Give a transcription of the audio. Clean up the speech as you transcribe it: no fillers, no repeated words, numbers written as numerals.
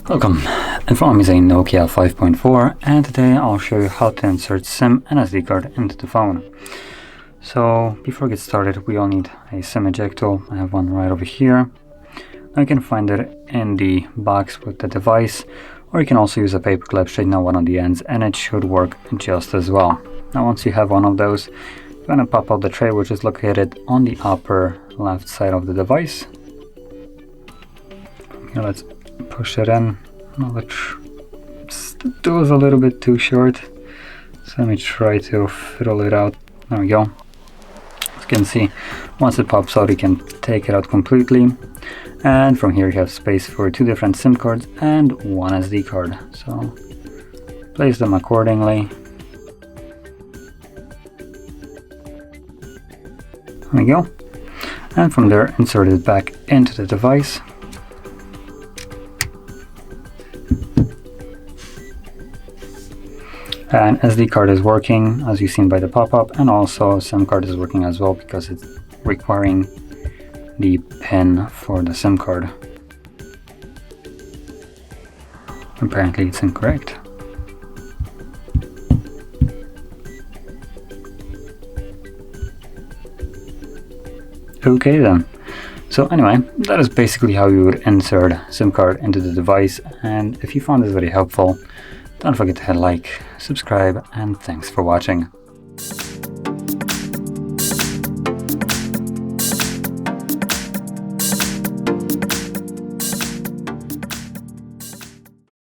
Welcome, in front of me is a Nokia 5.4 and today I'll show you how to insert SIM and SD card into the phone. So before we get started, we all need a SIM eject tool. I have one right over here. Now you can find it in the box with the device, or you can also use a paper clip, straighten out one of the ends, and it should work just as well. Now once you have one of those, you're going to pop out the tray, which is located on the upper left side of the device. Here, let's push it in. The tool is a little bit too short, so let me try to fiddle it out. There we go. As you can see, once it pops out, you can take it out completely, and from here you have space for 2 different SIM cards and 1 SD card. So place them accordingly. There we go. And from there, insert it back into the device. And SD card is working, as you've seen by the pop-up, and also SIM card is working as well because it's requiring the pin for the SIM card. Apparently it's incorrect. Okay then. So anyway, that is basically how you would insert SIM card into the device, and if you found this very helpful, don't forget to hit like, subscribe, and thanks for watching.